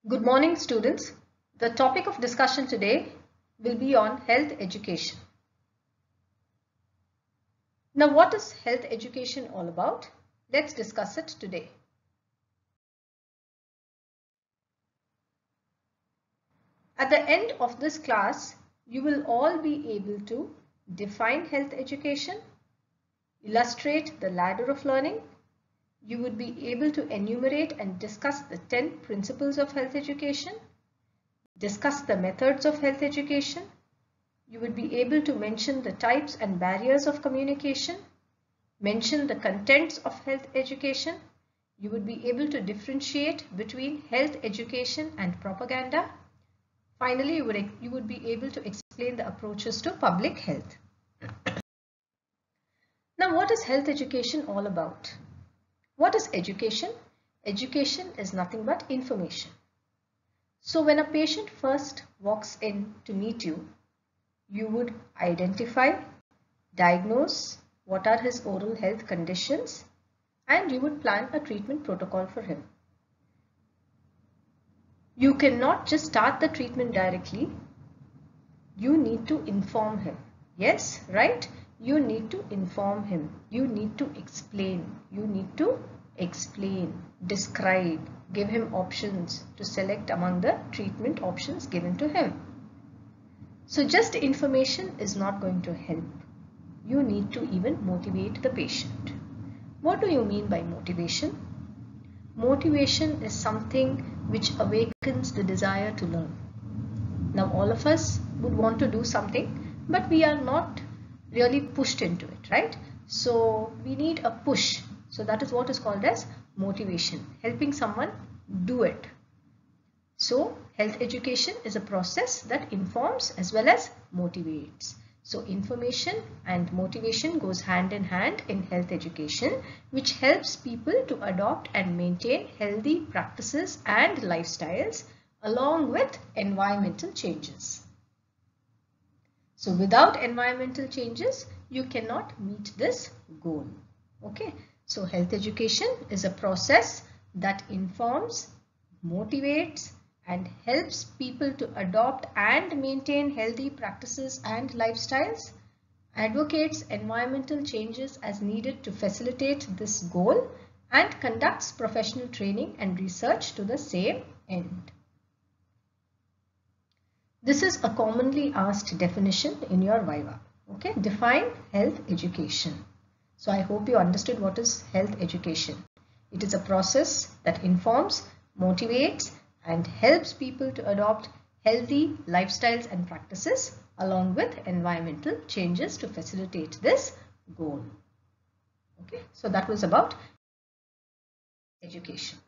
Good morning, students. The topic of discussion today will be on health education. Now, what is health education all about? Let's discuss it today. At the end of this class, you will all be able to define health education, illustrate the ladder of learning. You would be able to enumerate and discuss the 10 principles of health education, discuss the methods of health education. You would be able to mention the types and barriers of communication, mention the contents of health education. You would be able to differentiate between health education and propaganda. Finally, you would be able to explain the approaches to public health. Now, what is health education all about? What is education? Education is nothing but information. So when a patient first walks in to meet you, you would identify, diagnose what are his oral health conditions, and you would plan a treatment protocol for him. You cannot just start the treatment directly. You need to inform him. Yes, right? You need to inform him. You need to explain. You need to explain, describe, give him options to select among the treatment options given to him. So just information is not going to help. You need to even motivate the patient. What do you mean by motivation? Motivation is something which awakens the desire to learn. Now all of us would want to do something, but we are not really pushed into it, right? So we need a push. So that is what is called as motivation, helping someone do it. So health education is a process that informs as well as motivates. So information and motivation goes hand in hand in health education, which helps people to adopt and maintain healthy practices and lifestyles along with environmental changes. So without environmental changes, you cannot meet this goal. Okay. So health education is a process that informs, motivates, and helps people to adopt and maintain healthy practices and lifestyles, advocates environmental changes as needed to facilitate this goal, and conducts professional training and research to the same end. This is a commonly asked definition in your Viva. Okay, define health education. So I hope you understood what is health education. It is a process that informs, motivates, and helps people to adopt healthy lifestyles and practices along with environmental changes to facilitate this goal. Okay, so that was about education.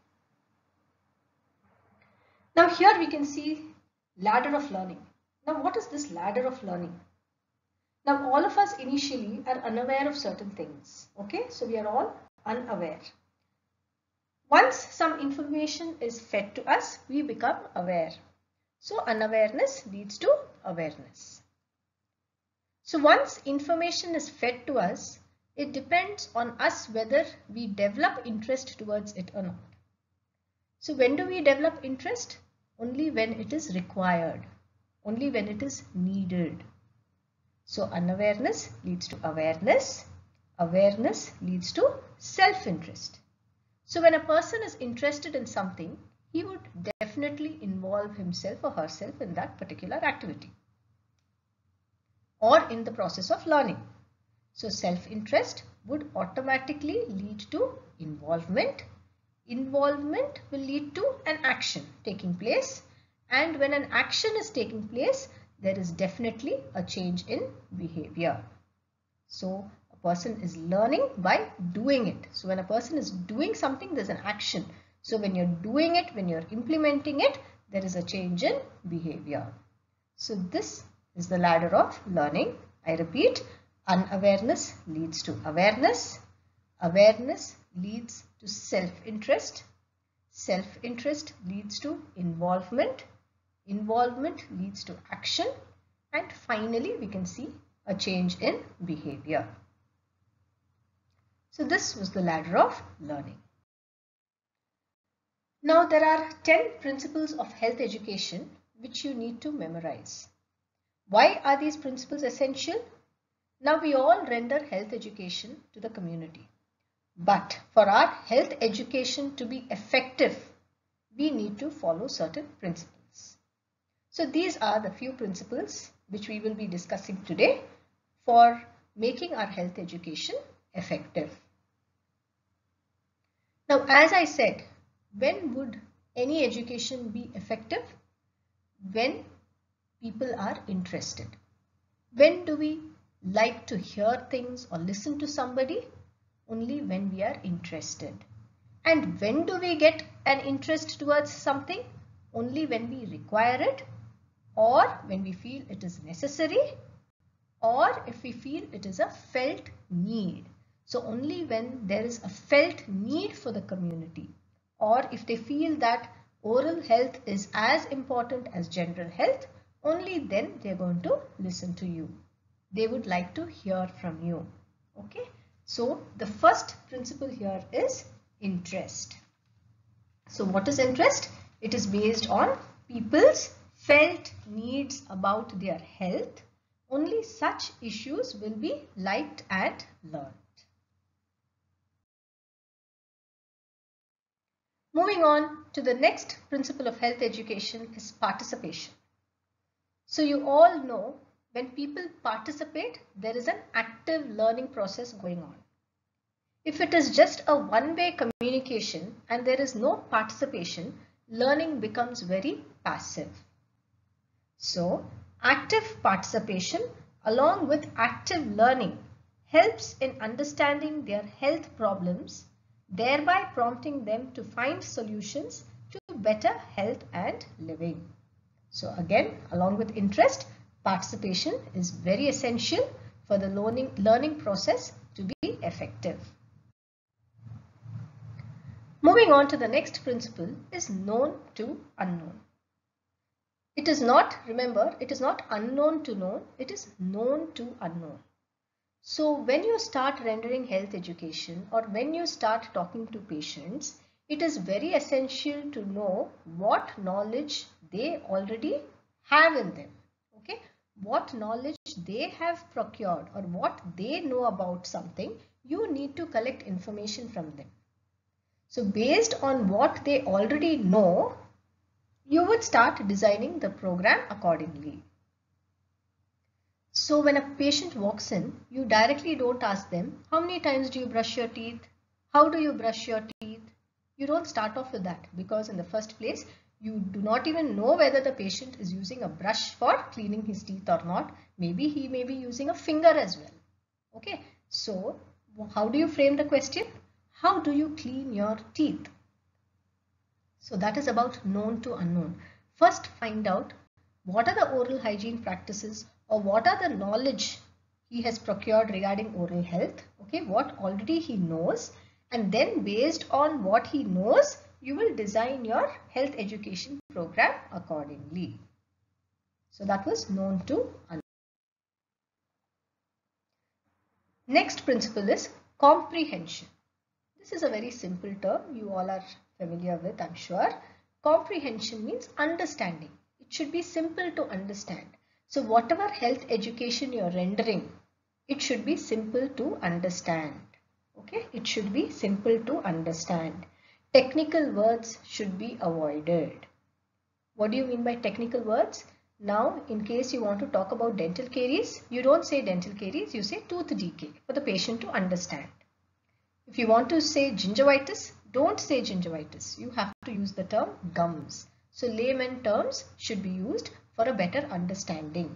Now here we can see ladder of learning. Now what is this ladder of learning? Now all of us initially are unaware of certain things. Okay, so we are all unaware. Once some information is fed to us, we become aware. So unawareness leads to awareness. So once information is fed to us, it depends on us whether we develop interest towards it or not. So when do we develop interest? Only when it is required, only when it is needed. So unawareness leads to awareness, awareness leads to self-interest. So when a person is interested in something, he would definitely involve himself or herself in that particular activity or in the process of learning. So self-interest would automatically lead to involvement. Involvement will lead to an action taking place, and when an action is taking place, there is definitely a change in behavior. So a person is learning by doing it. So when a person is doing something, there's an action. So when you're doing it, when you're implementing it, there is a change in behavior. So this is the ladder of learning. I repeat, unawareness leads to awareness. Awareness leads to self-interest. Self-interest leads to involvement. Involvement leads to action, and finally we can see a change in behavior. So this was the ladder of learning. Now there are 10 principles of health education which you need to memorize. Why are these principles essential? Now we all render health education to the community. But for our health education to be effective, we need to follow certain principles. So these are the few principles which we will be discussing today for making our health education effective. Now, as I said, when would any education be effective? When people are interested. When do we like to hear things or listen to somebody? Only when we are interested. And when do we get an interest towards something? Only when we require it, or when we feel it is necessary, or if we feel it is a felt need. So only when there is a felt need for the community, or if they feel that oral health is as important as general health, only then they are going to listen to you. They would like to hear from you. Okay. So the first principle here is interest. So what is interest? It is based on people's felt needs about their health. Only such issues will be liked and learned. Moving on to the next principle of health education is participation. So you all know when people participate, there is an active learning process going on. If it is just a one-way communication and there is no participation, learning becomes very passive. So active participation along with active learning helps in understanding their health problems, thereby prompting them to find solutions to better health and living. So again, along with interest, participation is very essential for the learning process to be effective. Moving on to the next principle is known to unknown. It is not, remember, it is not unknown to known, it is known to unknown. So when you start rendering health education or when you start talking to patients, it is very essential to know what knowledge they already have in them. Okay, what knowledge they have procured or what they know about something, you need to collect information from them. So based on what they already know, you would start designing the program accordingly. So when a patient walks in, you directly don't ask them, how many times do you brush your teeth? How do you brush your teeth? You don't start off with that because in the first place, you do not even know whether the patient is using a brush for cleaning his teeth or not. Maybe he may be using a finger as well. Okay, so how do you frame the question? How do you clean your teeth? So that is about known to unknown. First find out what are the oral hygiene practices or what are the knowledge he has procured regarding oral health. Okay, what already he knows, and then based on what he knows, you will design your health education program accordingly. So that was known to unknown. Next principle is comprehension. This is a very simple term you all are familiar with, I'm sure. Comprehension means understanding. It should be simple to understand. So whatever health education you are rendering, it should be simple to understand. Okay, it should be simple to understand. Technical words should be avoided. What do you mean by technical words? Now, in case you want to talk about dental caries, you don't say dental caries, you say tooth decay for the patient to understand. If you want to say gingivitis, don't say gingivitis. You have to use the term gums. So layman terms should be used for a better understanding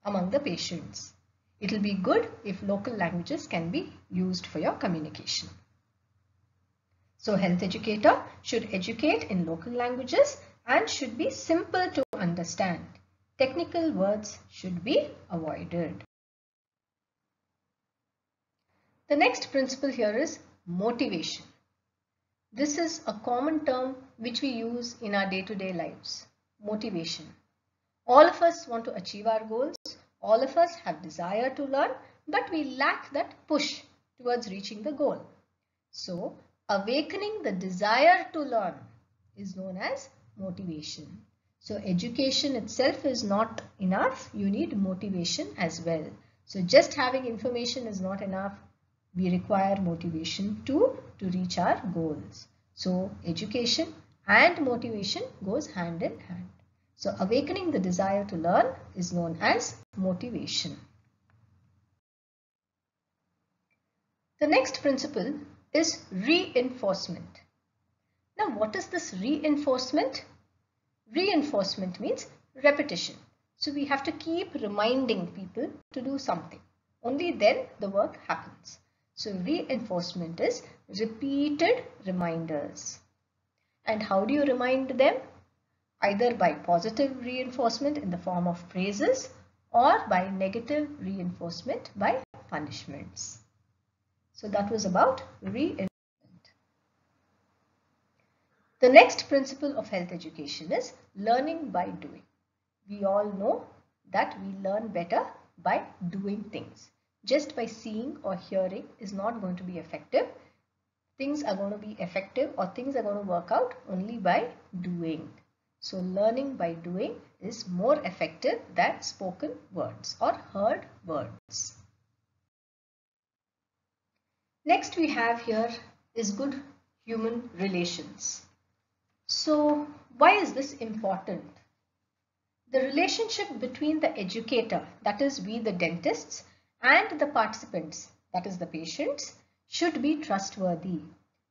among the patients. It will be good if local languages can be used for your communication. So health educator should educate in local languages and should be simple to understand. Technical words should be avoided. The next principle here is motivation. This is a common term which we use in our day-to-day lives. Motivation. All of us want to achieve our goals. All of us have desire to learn, but we lack that push towards reaching the goal. So, awakening the desire to learn is known as motivation. So education itself is not enough. You need motivation as well. So just having information is not enough. We require motivation too to reach our goals. So education and motivation goes hand in hand. So awakening the desire to learn is known as motivation. The next principle is reinforcement. Now what is this reinforcement? Reinforcement means repetition. So we have to keep reminding people to do something. Only then the work happens. So reinforcement is repeated reminders. And how do you remind them? Either by positive reinforcement in the form of praises or by negative reinforcement by punishments. So that was about reinforcement. The next principle of health education is learning by doing. We all know that we learn better by doing things. Just by seeing or hearing is not going to be effective. Things are going to be effective or things are going to work out only by doing. So learning by doing is more effective than spoken words or heard words. Next we have here is good human relations. So why is this important? The relationship between the educator, that is we the dentists, and the participants, that is the patients, should be trustworthy.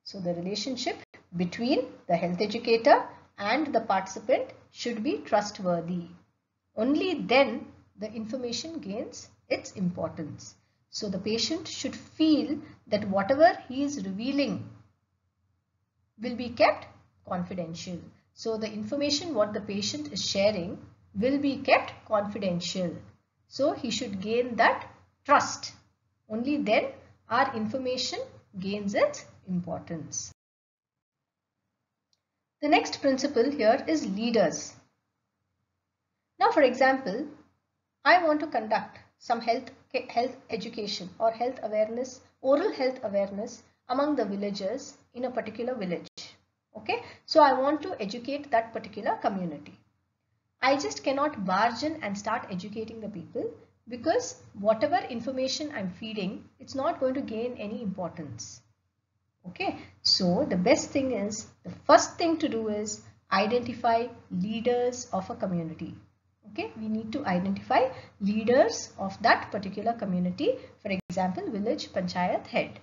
So the relationship between the health educator and the participant should be trustworthy. Only then the information gains its importance. So the patient should feel that whatever he is revealing will be kept confidential. So the information what the patient is sharing will be kept confidential. So he should gain that trust. Only then our information gains its importance. The next principle here is leaders. Now for example, I want to conduct some health education or health awareness, oral health awareness among the villagers in a particular village. Okay, so I want to educate that particular community. I just cannot barge in and start educating the people because whatever information I'm feeding, it's not going to gain any importance. Okay, so the best thing is, the first thing to do is identify leaders of a community. Okay, we need to identify leaders of that particular community. For example, village panchayat head.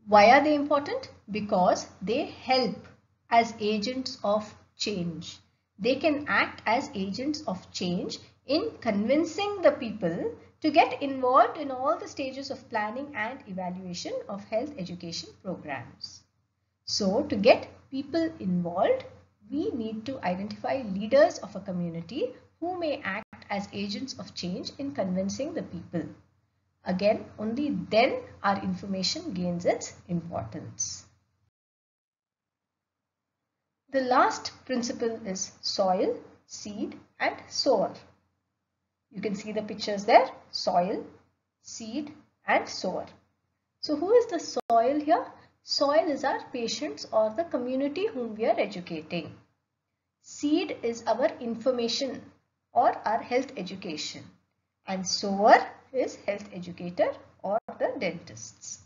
Why are they important? Because they help as agents of change. They can act as agents of change in convincing the people to get involved in all the stages of planning and evaluation of health education programs. So to get people involved, we need to identify leaders of a community who may act as agents of change in convincing the people. Again, only then our information gains its importance. The last principle is soil, seed and sower. You can see the pictures there, soil, seed and sower. So who is the soil here? Soil is our patients or the community whom we are educating. Seed is our information or our health education. And sower is health educator or the dentists.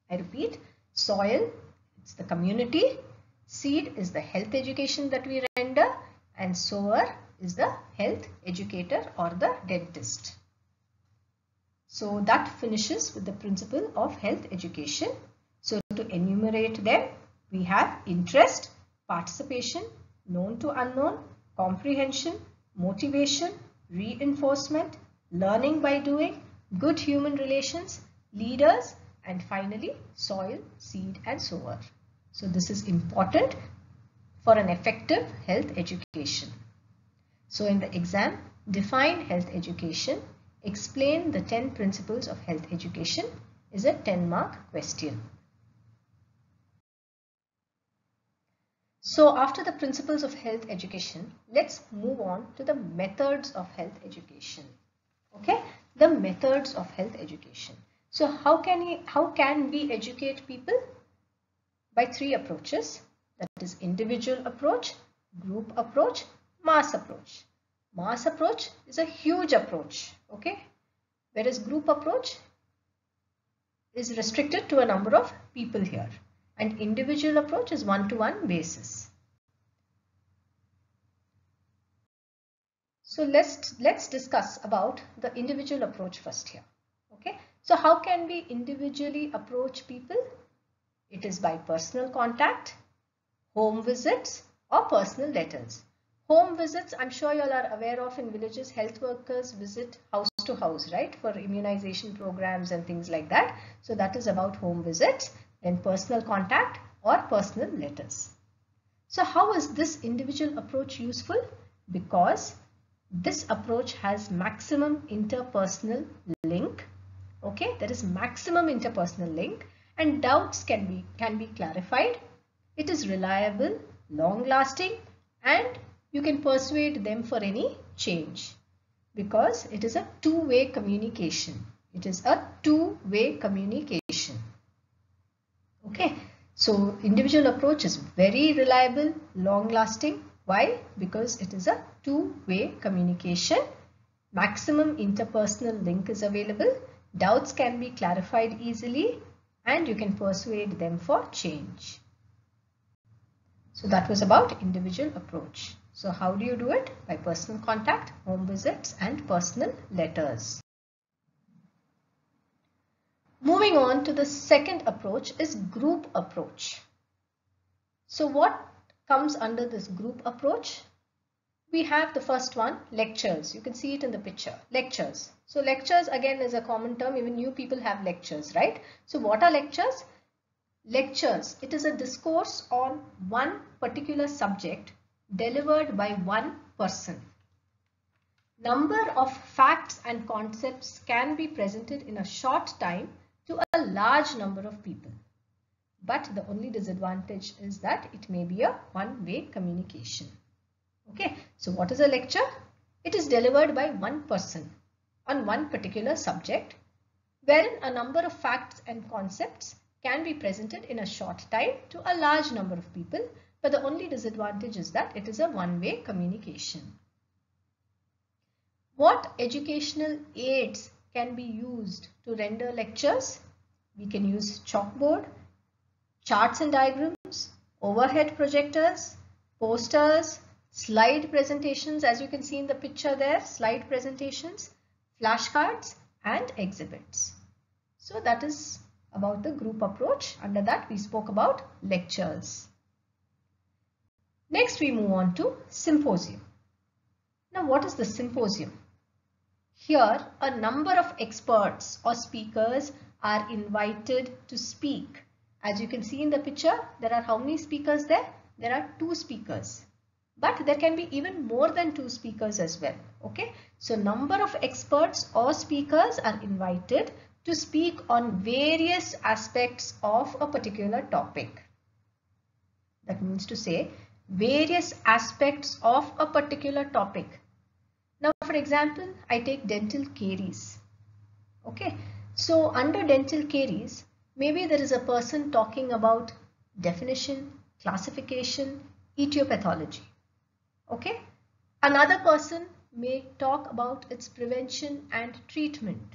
I repeat, soil, it's the community, seed is the health education that we render, and sower is the health educator or the dentist. So that finishes with the principle of health education. So to enumerate them, we have interest, participation, known to unknown, comprehension, motivation, reinforcement, learning by doing, good human relations, leaders, and finally soil, seed and sower. So this is important for an effective health education. So in the exam, define health education, explain the 10 principles of health education is a 10-mark question. So after the principles of health education, let's move on to the methods of health education. Okay, the methods of health education. So how can we educate people? by three approaches, that is individual approach, group approach, mass approach. Mass approach is a huge approach, okay? Whereas group approach is restricted to a number of people here, and individual approach is one-to-one basis. So let's discuss about the individual approach first here. Okay, so how can we individually approach people? It is by personal contact, home visits, or personal letters. Home visits, I'm sure you all are aware of, in villages, health workers visit house to house, right, for immunization programs and things like that. So that is about home visits. Then personal contact or personal letters. So how is this individual approach useful? Because this approach has maximum interpersonal link. Okay, there is maximum interpersonal link, and doubts can be clarified. It is reliable, long lasting, and you can persuade them for any change because it is a two-way communication. It is a two-way communication. Okay, so individual approach is very reliable, long lasting. Why? Because it is a two-way communication. Maximum interpersonal link is available. Doubts can be clarified easily, and you can persuade them for change. So that was about individual approach. So how do you do it? By personal contact, home visits, and personal letters. Moving on to the second approach is group approach. So what comes under this group approach? We have the first one, lectures. You can see it in the picture, lectures. So lectures again is a common term. Even new people have lectures, right? So what are lectures? Lectures, it is a discourse on one particular subject delivered by one person. Number of facts and concepts can be presented in a short time to a large number of people. But the only disadvantage is that it may be a one-way communication. Okay, so what is a lecture? It is delivered by one person on one particular subject, wherein a number of facts and concepts can be presented in a short time to a large number of people, but the only disadvantage is that it is a one-way communication. What educational aids can be used to render lectures? We can use chalkboard, charts and diagrams, overhead projectors, posters, slide presentations, as you can see in the picture there, slide presentations, flashcards, and exhibits. So that is about the group approach. Under that we spoke about lectures. Next we move on to symposium. Now what is the symposium? Here a number of experts or speakers are invited to speak. As you can see in the picture, there are how many speakers there? There are 2 speakers. But there can be even more than 2 speakers as well. Okay, so number of experts or speakers are invited to speak on various aspects of a particular topic. That means to say various aspects of a particular topic. Now for example, I take dental caries. Okay, so under dental caries, maybe there is a person talking about definition, classification, etiology. Okay, another person may talk about its prevention and treatment.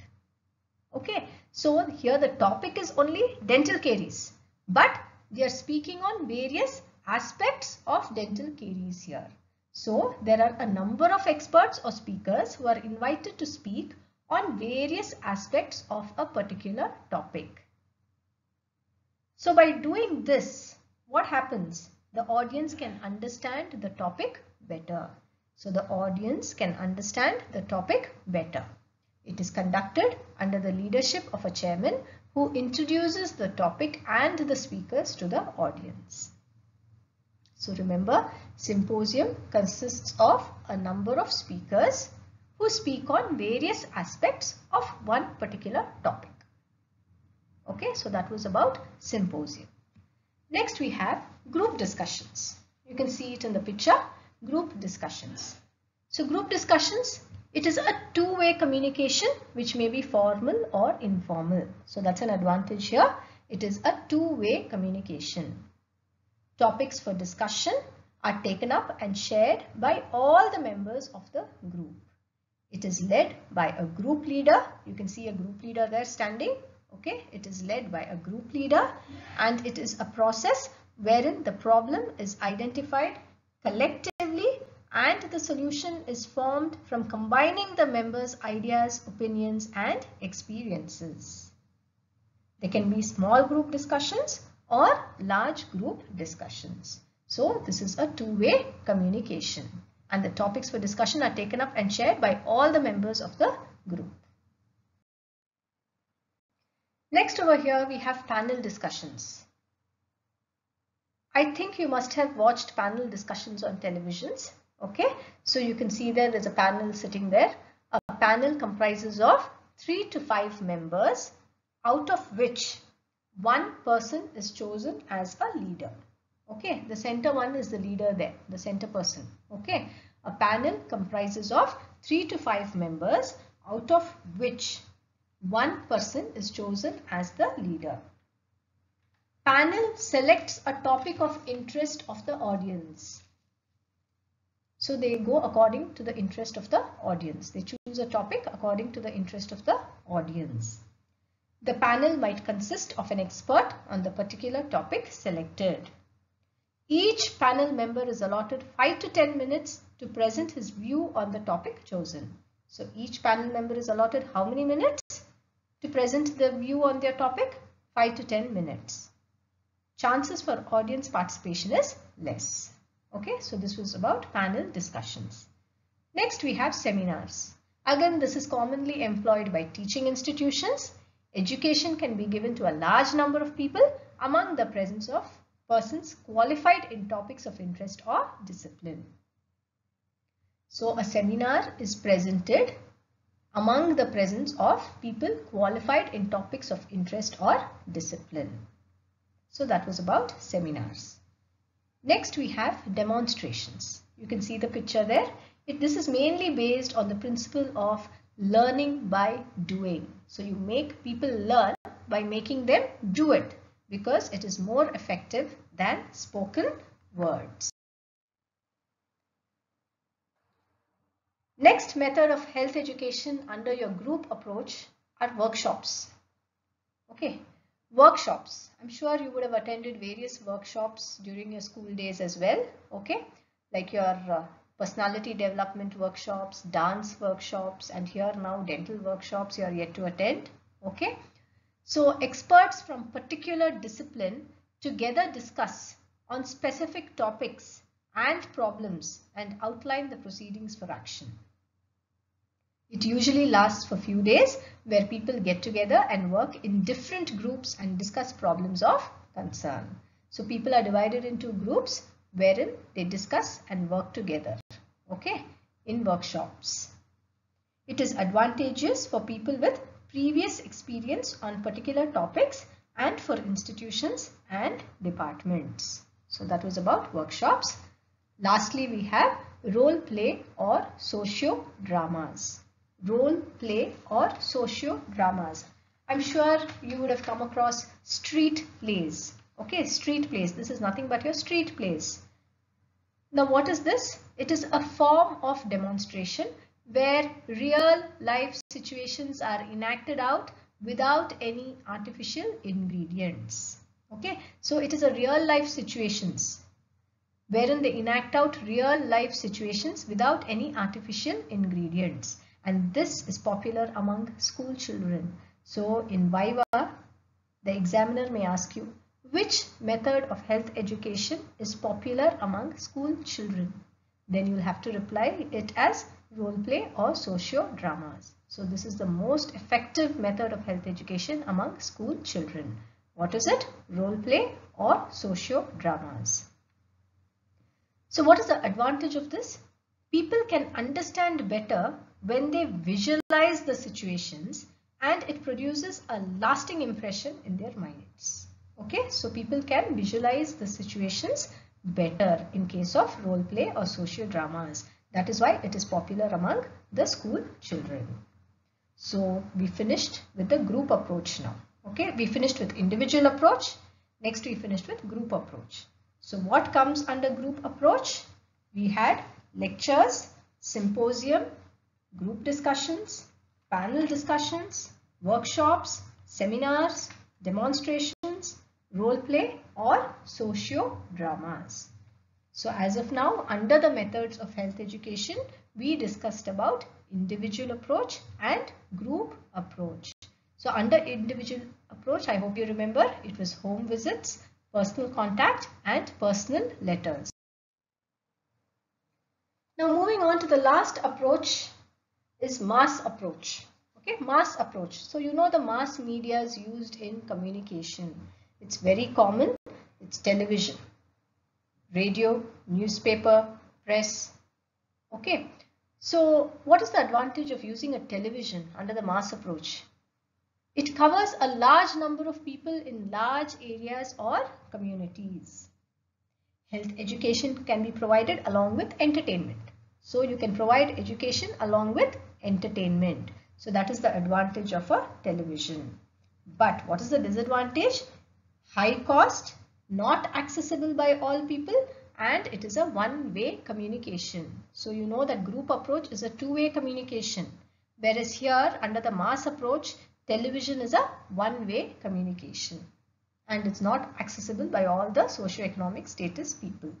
Okay, so here the topic is only dental caries, but they are speaking on various aspects of dental caries here. So there are a number of experts or speakers who are invited to speak on various aspects of a particular topic. So by doing this, what happens? The audience can understand the topic better. So the audience can understand the topic better. It is conducted under the leadership of a chairman who introduces the topic and the speakers to the audience. So remember, symposium consists of a number of speakers who speak on various aspects of one particular topic. Okay, so that was about symposium. Next we have group discussions. You can see it in the picture, group discussions. So group discussions, it is a two-way communication which may be formal or informal. So that's an advantage here. It is a two-way communication. Topics for discussion are taken up and shared by all the members of the group. It is led by a group leader. You can see a group leader there standing. Okay, it is led by a group leader, and it is a process wherein the problem is identified collectively and the solution is formed from combining the members' ideas, opinions, and experiences. There can be small group discussions or large group discussions. So this is a two-way communication, and the topics for discussion are taken up and shared by all the members of the group. Next over here we have panel discussions. I think you must have watched panel discussions on televisions. Okay, so you can see there's a panel sitting there. A panel comprises of 3 to 5 members, out of which one person is chosen as a leader. Okay, the center one is the leader there, the center person. Okay, a panel comprises of 3 to 5 members, out of which one person is chosen as the leader. Panel selects a topic of interest of the audience. So they go according to the interest of the audience. They choose a topic according to the interest of the audience. The panel might consist of an expert on the particular topic selected. Each panel member is allotted 5 to 10 minutes to present his view on the topic chosen. So each panel member is allotted how many minutes to present the view on their topic? 5 to 10 minutes. Chances for audience participation is less. Okay, so this was about panel discussions. Next we have seminars. Again, this is commonly employed by teaching institutions. Education can be given to a large number of people among the presence of persons qualified in topics of interest or discipline. So a seminar is presented among the presence of people qualified in topics of interest or discipline. So that was about seminars. Next we have demonstrations. You can see the picture there. This is mainly based on the principle of learning by doing. So you make people learn by making them do it, because it is more effective than spoken words. Next method of health education under your group approach are workshops. Okay, workshops. I'm sure you would have attended various workshops during your school days as well. Okay, like your personality development workshops, dance workshops, and here now dental workshops you are yet to attend. Okay, so experts from particular discipline together discuss on specific topics and problems and outline the proceedings for action. It usually lasts for a few days, where people get together and work in different groups and discuss problems of concern. So people are divided into groups wherein they discuss and work together, okay, in workshops. It is advantageous for people with previous experience on particular topics and for institutions and departments. So that was about workshops. Lastly, we have role play or socio-dramas. Role play or socio-dramas. I'm sure you would have come across street plays. Okay, street plays. This is nothing but your street plays. Now what is this? It is a form of demonstration where real life situations are enacted out without any artificial ingredients. Okay, so it is a real life situations wherein they enact out real life situations without any artificial ingredients. And this is popular among school children. So in Viva, the examiner may ask you, which method of health education is popular among school children? Then you'll have to reply it as role play or socio-dramas. So this is the most effective method of health education among school children. What is it? Role play or socio-dramas. So what is the advantage of this? People can understand better when they visualize the situations, and it produces a lasting impression in their minds. Okay, so people can visualize the situations better in case of role play or socio-dramas. That is why it is popular among the school children. So we finished with the group approach now. Okay, we finished with individual approach. Next we finished with group approach. So what comes under group approach? We had lectures, symposium, group discussions, panel discussions, workshops, seminars, demonstrations, role play or socio-dramas. So as of now, under the methods of health education, we discussed about individual approach and group approach. So under individual approach, I hope you remember, it was home visits, personal contact and personal letters. Now moving on to the last approach is mass approach. Okay, mass approach. So you know the mass media is used in communication. It's very common. It's television, radio, newspaper, press. Okay, so what is the advantage of using a television under the mass approach? It covers a large number of people in large areas or communities. Health education can be provided along with entertainment. So you can provide education along with entertainment. So that is the advantage of a television. But what is the disadvantage? High cost, not accessible by all people, and it is a one-way communication. So you know that group approach is a two-way communication. Whereas here under the mass approach, television is a one-way communication. And it's not accessible by all the socio-economic status people.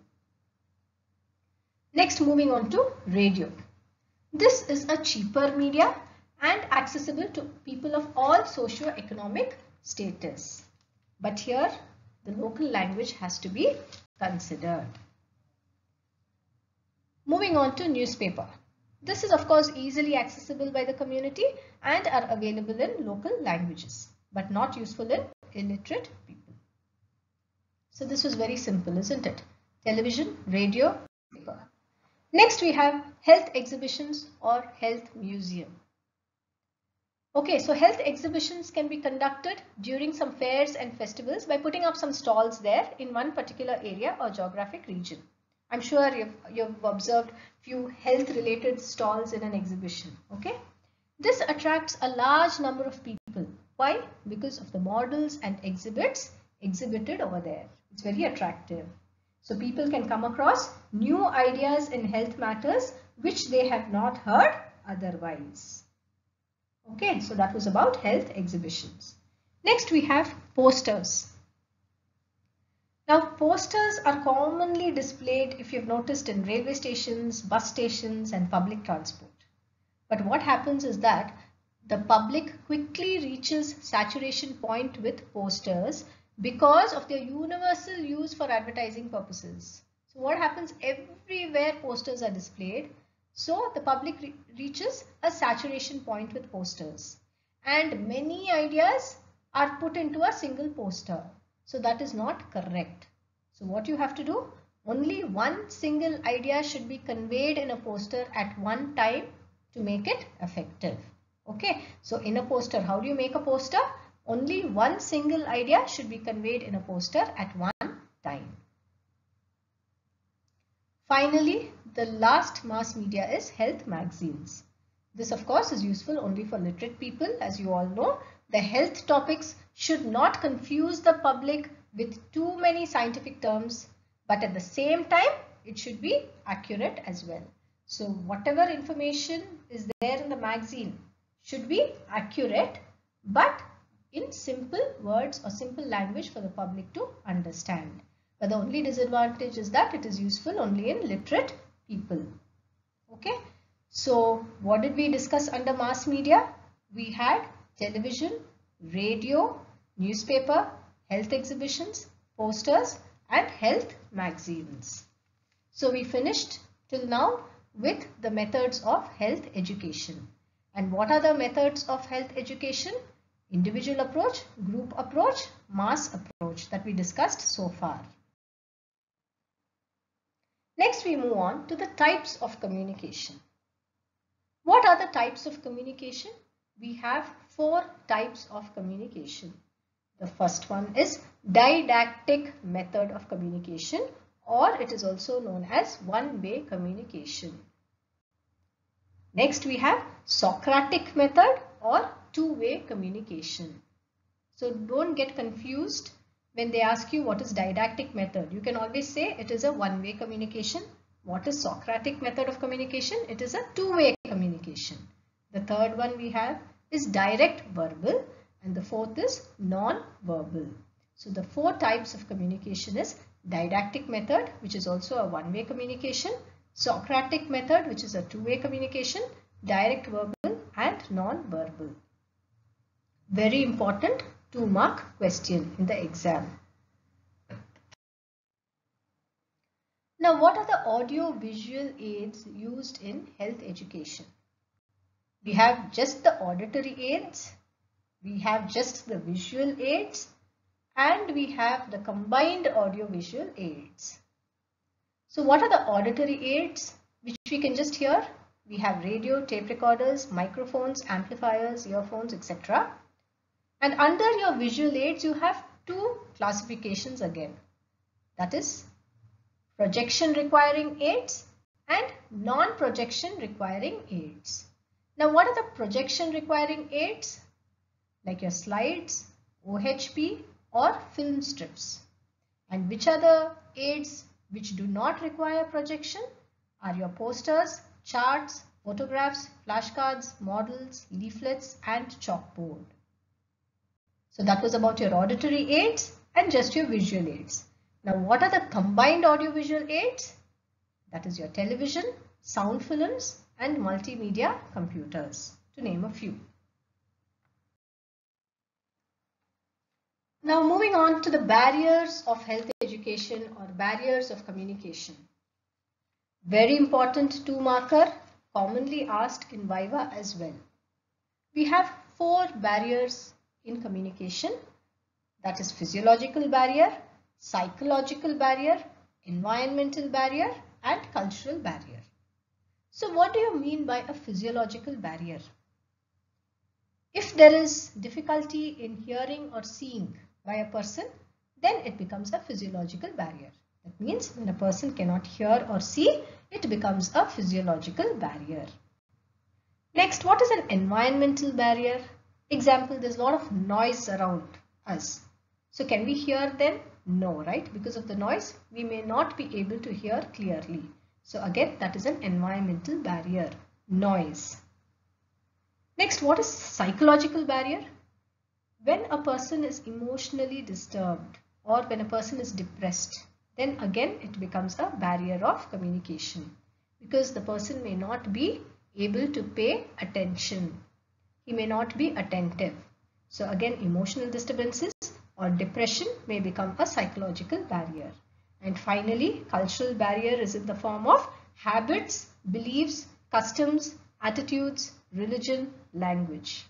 Next, moving on to radio. This is a cheaper media and accessible to people of all socio-economic status. But here, the local language has to be considered. Moving on to newspaper. This is of course easily accessible by the community and are available in local languages, but not useful in illiterate people. So this was very simple, isn't it? Television, radio, paper. Next we have health exhibitions or health museum. Okay, so health exhibitions can be conducted during some fairs and festivals by putting up some stalls there in one particular area or geographic region. I'm sure you've observed few health related stalls in an exhibition. Okay, this attracts a large number of people. Why? Because of the models and exhibits exhibited over there. It's very attractive. So people can come across new ideas in health matters which they have not heard otherwise. Okay, so that was about health exhibitions. Next we have posters. Now posters are commonly displayed, if you've noticed, in railway stations, bus stations and public transport. But what happens is that the public quickly reaches saturation point with posters because of their universal use for advertising purposes. So what happens? Everywhere posters are displayed. So the public reaches a saturation point with posters. And many ideas are put into a single poster. So that is not correct. So what you have to do? Only one single idea should be conveyed in a poster at one time to make it effective. Okay. So in a poster, how do you make a poster? Only one single idea should be conveyed in a poster at one time. Finally, the last mass media is health magazines. This of course is useful only for literate people. As you all know, the health topics should not confuse the public with too many scientific terms, but at the same time, it should be accurate as well. So whatever information is there in the magazine should be accurate, but in simple words or simple language for the public to understand. But the only disadvantage is that it is useful only in literate people. Okay. So what did we discuss under mass media? We had television, radio, newspaper, health exhibitions, posters and health magazines. So we finished till now with the methods of health education. And what are the methods of health education? Individual approach, group approach, mass approach that we discussed so far. Next we move on to the types of communication. What are the types of communication? We have 4 types of communication. The first one is didactic method of communication, or it is also known as one-way communication. Next we have Socratic method or two-way communication. So don't get confused When they ask you what is didactic method, you can always say it is a one-way communication. What is Socratic method of communication? It is a two-way communication. The third one we have is direct verbal, and the fourth is non-verbal. So the four types of communication is didactic method, which is also a one-way communication, Socratic method, which is a two-way communication, direct verbal and non-verbal. Very important 2-mark question in the exam. Now, what are the audio-visual aids used in health education? We have just the auditory aids, we have just the visual aids, and we have the combined audio-visual aids. So what are the auditory aids which we can just hear? We have radio, tape recorders, microphones, amplifiers, earphones, etc. And under your visual aids, you have two classifications again. That is projection requiring aids and non-projection requiring aids. Now, what are the projection requiring aids? Like your slides, OHP or film strips. And which are the aids which do not require projection? Are your posters, charts, photographs, flashcards, models, leaflets and chalkboard. So that was about your auditory aids and just your visual aids. Now what are the combined audiovisual aids? That is your television, sound films and multimedia computers, to name a few. Now moving on to the barriers of health education or barriers of communication. Very important 2-marker, commonly asked in Viva as well. We have 4 barriers in communication, that is physiological barrier, psychological barrier, environmental barrier and cultural barrier. So what do you mean by a physiological barrier? If there is difficulty in hearing or seeing by a person, then it becomes a physiological barrier. That means when a person cannot hear or see, it becomes a physiological barrier. Next, what is an environmental barrier? Example, there's a lot of noise around us. So can we hear them? No, right? Because of the noise, we may not be able to hear clearly. So again, that is an environmental barrier, noise. Next, what is psychological barrier? When a person is emotionally disturbed or when a person is depressed, then again it becomes a barrier of communication because the person may not be able to pay attention. He may not be attentive. So again, emotional disturbances or depression may become a psychological barrier. And finally, cultural barrier is in the form of habits, beliefs, customs, attitudes, religion, language.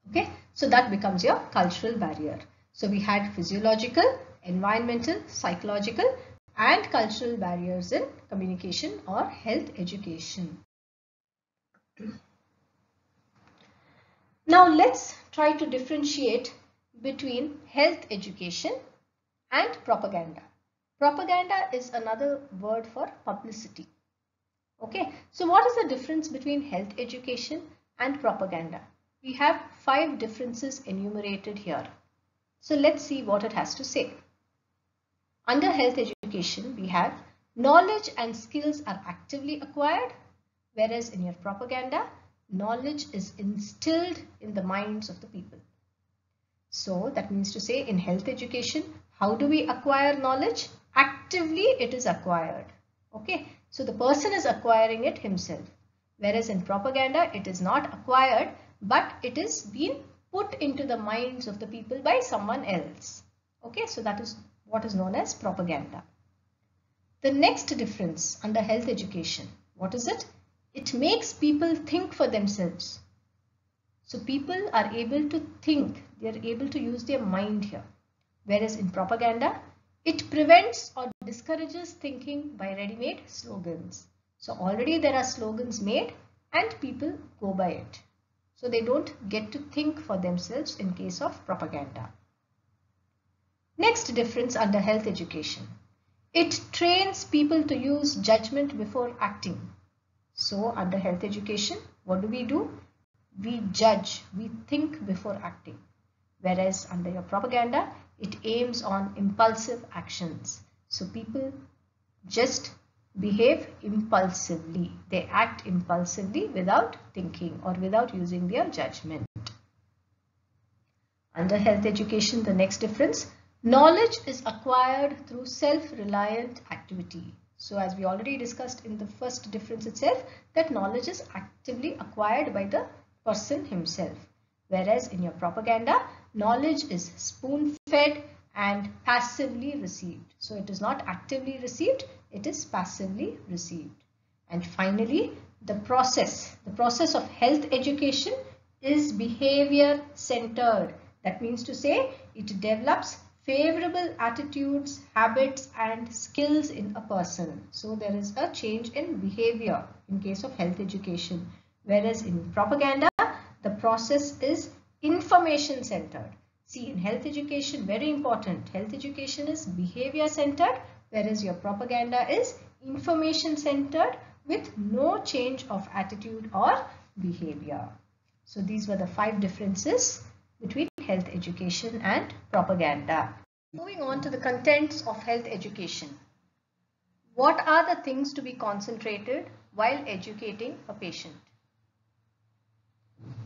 Okay, so that becomes your cultural barrier. So we had physiological, environmental, psychological and cultural barriers in communication or health education. Now let's try to differentiate between health education and propaganda. Propaganda is another word for publicity. Okay, so what is the difference between health education and propaganda? We have 5 differences enumerated here. So let's see what it has to say. Under health education, we have knowledge and skills are actively acquired, whereas in your propaganda, knowledge is instilled in the minds of the people. So that means to say in health education, how do we acquire knowledge? Actively it is acquired. Okay, so the person is acquiring it himself. Whereas in propaganda, it is not acquired, but it is being put into the minds of the people by someone else. Okay, so that is what is known as propaganda. The next difference under health education, what is it? It makes people think for themselves. So people are able to think, they are able to use their mind here. Whereas in propaganda, it prevents or discourages thinking by ready-made slogans. So already there are slogans made and people go by it. So they don't get to think for themselves in case of propaganda. Next difference under health education. It trains people to use judgment before acting. So under health education, what do? We judge, we think before acting. Whereas under your propaganda, It aims on impulsive actions. So people just behave impulsively. They act impulsively without thinking or without using their judgment. Under health education, the next difference, knowledge is acquired through self-reliant activity. So as we already discussed in the first difference itself, that knowledge is actively acquired by the person himself. Whereas in your propaganda, knowledge is spoon-fed and passively received. So it is not actively received, it is passively received. And finally, the process of health education is behavior centered. That means to say it develops favorable attitudes, habits and skills in a person. So there is a change in behavior in case of health education. Whereas in propaganda, the process is information centered. See, in health education, very important, health education is behavior centered, whereas your propaganda is information centered with no change of attitude or behavior. So these were the 5 differences between health education and propaganda. Moving on to the contents of health education. What are the things to be concentrated while educating a patient?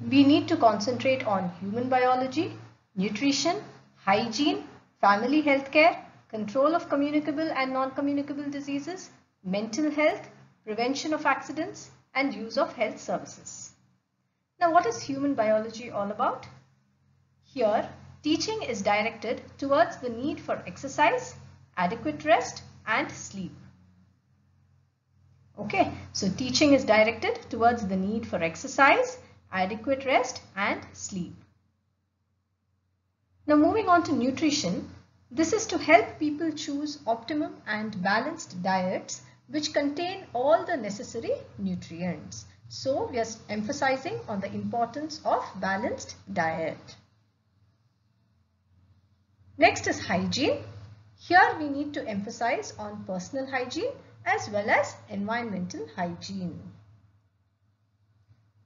We need to concentrate on human biology, nutrition, hygiene, family health care, control of communicable and non-communicable diseases, mental health, prevention of accidents, and use of health services. Now, what is human biology all about? Here, teaching is directed towards the need for exercise, adequate rest, and sleep. Okay, so teaching is directed towards the need for exercise, adequate rest, and sleep. Now, moving on to nutrition, this is to help people choose optimum and balanced diets which contain all the necessary nutrients. So, we are emphasizing on the importance of balanced diet. Next is hygiene. Here we need to emphasize on personal hygiene as well as environmental hygiene.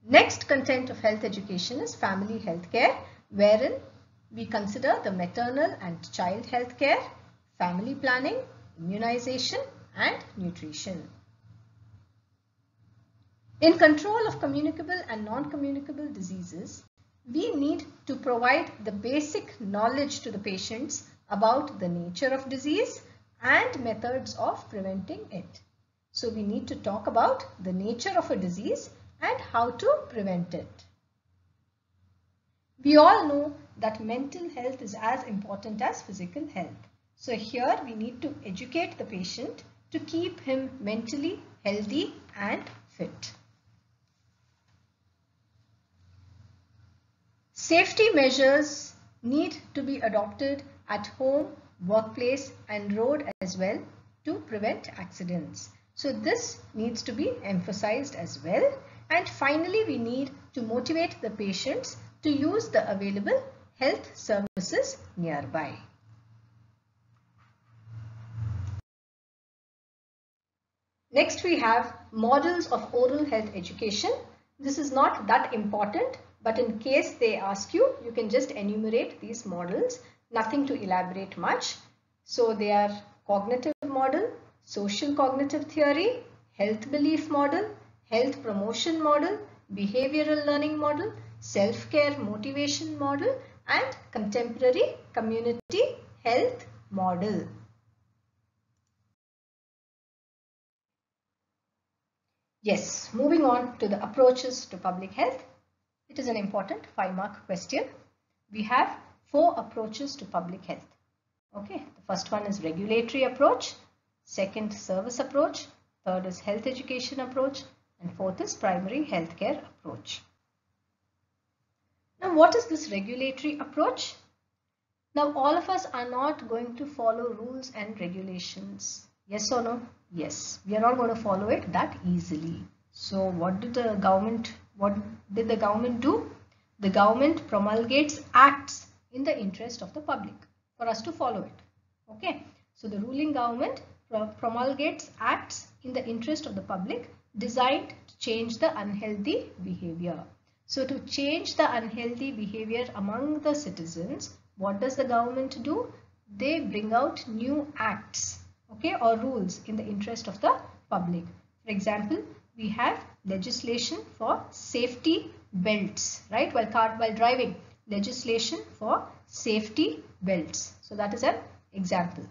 Next content of health education is family health care, wherein we consider the maternal and child health care, family planning, immunization and nutrition. In control of communicable and non-communicable diseases, we need to provide the basic knowledge to the patients about the nature of disease and methods of preventing it. So we need to talk about the nature of a disease and how to prevent it. We all know that mental health is as important as physical health. So here we need to educate the patient to keep him mentally healthy and fit. Safety measures need to be adopted at home, workplace and road as well to prevent accidents. So this needs to be emphasized as well. And finally, we need to motivate the patients to use the available health services nearby. Next, we have models of oral health education. This is not that important, but in case they ask you, you can just enumerate these models, nothing to elaborate much. So they are cognitive model, social cognitive theory, health belief model, health promotion model, behavioral learning model, self-care motivation model, and contemporary community health model. Yes, moving on to the approaches to public health. It is an important 5-mark question. We have 4 approaches to public health. Okay, the first one is regulatory approach, second service approach, third is health education approach, and fourth is primary healthcare approach. Now, what is this regulatory approach? Now, all of us are not going to follow rules and regulations. Yes or no? Yes, we are not going to follow it that easily. So what did the government do? The government promulgates acts in the interest of the public for us to follow it. Okay, so the ruling government promulgates acts in the interest of the public designed to change the unhealthy behavior. So to change the unhealthy behavior among the citizens, what does the government do? They bring out new acts, okay, or rules in the interest of the public. For example, we have legislation for safety belts, right? While driving, legislation for safety belts. So that is an example.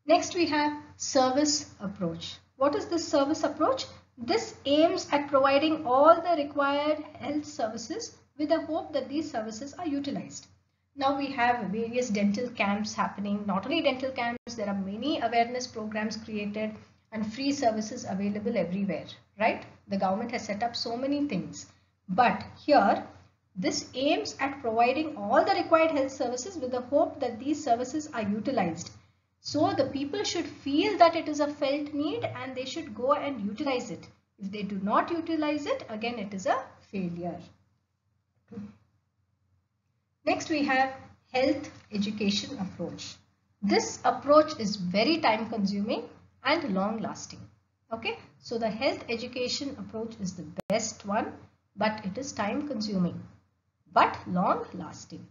Next we have service approach. What is this service approach? This aims at providing all the required health services with the hope that these services are utilized. Now we have various dental camps happening. Not only dental camps, there are many awareness programs created and free services available everywhere, right? The government has set up so many things. But here, this aims at providing all the required health services with the hope that these services are utilized. So the people should feel that it is a felt need and they should go and utilize it. If they do not utilize it, again it is a failure. Next we have health education approach. This approach is very time consuming and long lasting. Okay, so the health education approach is the best one, but it is time consuming but long lasting.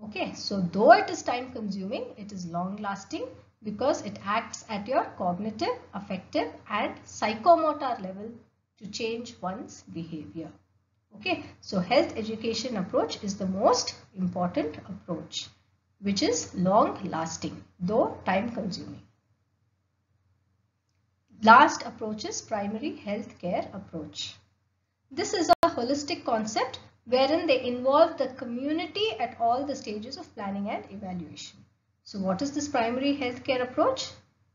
Okay, so though it is time consuming, it is long lasting because it acts at your cognitive, affective and psychomotor level to change one's behavior. Okay, so health education approach is the most important approach, which is long lasting, though time consuming. Last approach is primary health care approach. This is a holistic concept wherein they involve the community at all the stages of planning and evaluation. So what is this primary healthcare approach?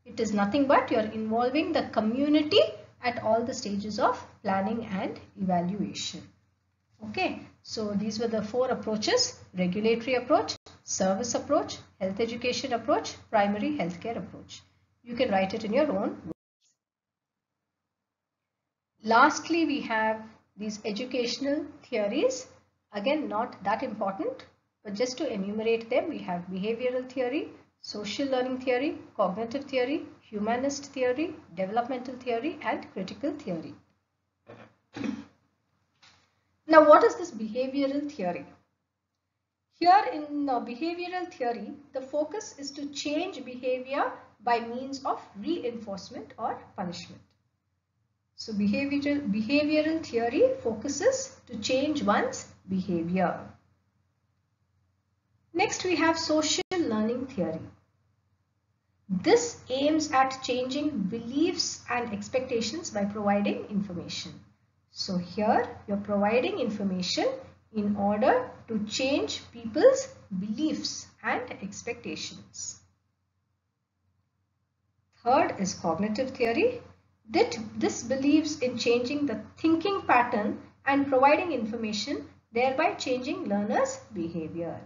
It is nothing but you are involving the community at all the stages of planning and evaluation. Okay, so these were the four approaches: regulatory approach, service approach, health education approach, primary healthcare approach. You can write it in your own words. Lastly, we have these educational theories. Again, not that important, but just to enumerate them, we have behavioral theory, social learning theory, cognitive theory, humanist theory, developmental theory, and critical theory. Now, what is this behavioral theory? Here in behavioral theory, the focus is to change behavior by means of reinforcement or punishment. So behavioral theory focuses to change one's behavior. Next we have social learning theory. This aims at changing beliefs and expectations by providing information. So here you're providing information in order to change people's beliefs and expectations. Third is cognitive theory. This believes in changing the thinking pattern and providing information, thereby changing learners' behavior.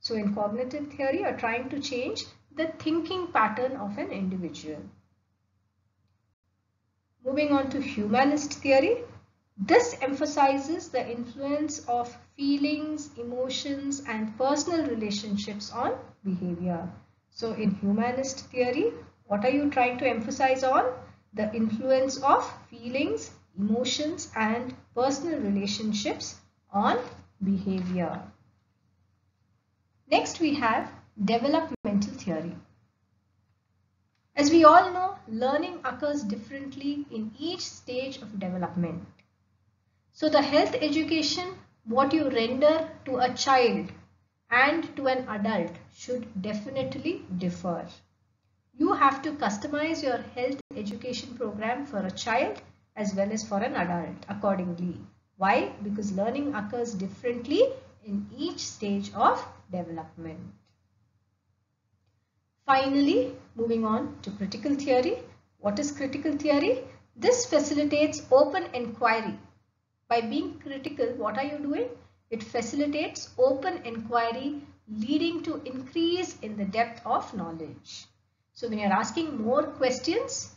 So in cognitive theory, you are trying to change the thinking pattern of an individual. Moving on to humanist theory. This emphasizes the influence of feelings, emotions, and personal relationships on behavior. So in humanist theory, what are you trying to emphasize on? The influence of feelings, emotions, and personal relationships on behavior. Next, we have developmental theory. As we all know, learning occurs differently in each stage of development. So the health education, what you render to a child and to an adult should definitely differ. You have to customize your health education program for a child as well as for an adult accordingly. Why? Because learning occurs differently in each stage of development. Finally, moving on to critical theory. What is critical theory? This facilitates open inquiry. By being critical, what are you doing? It facilitates open inquiry, leading to increase in the depth of knowledge. So when you're asking more questions,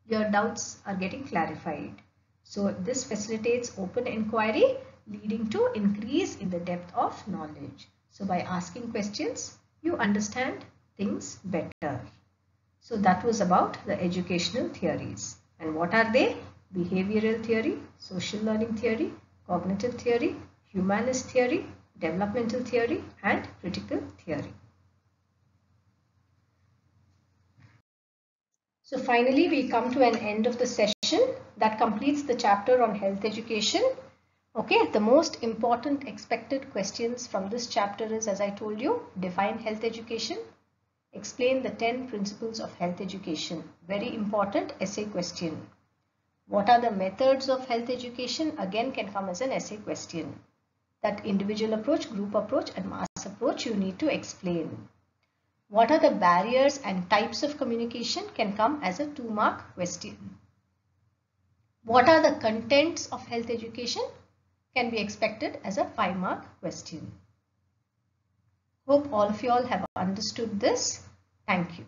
your doubts are getting clarified. So this facilitates open inquiry, leading to increase in the depth of knowledge. So by asking questions, you understand things better. So that was about the educational theories. And what are they? Behavioral theory, social learning theory, cognitive theory, humanist theory, developmental theory and critical theory. So finally, we come to an end of the session that completes the chapter on health education. Okay, the most important expected questions from this chapter is, as I told you, define health education, explain the 10 principles of health education. Very important essay question. What are the methods of health education? Again, can come as an essay question. That individual approach, group approach and mass approach you need to explain. What are the barriers and types of communication? Can come as a 2-mark question. What are the contents of health education? Can be expected as a 5-mark question. Hope all of you all have understood this. Thank you.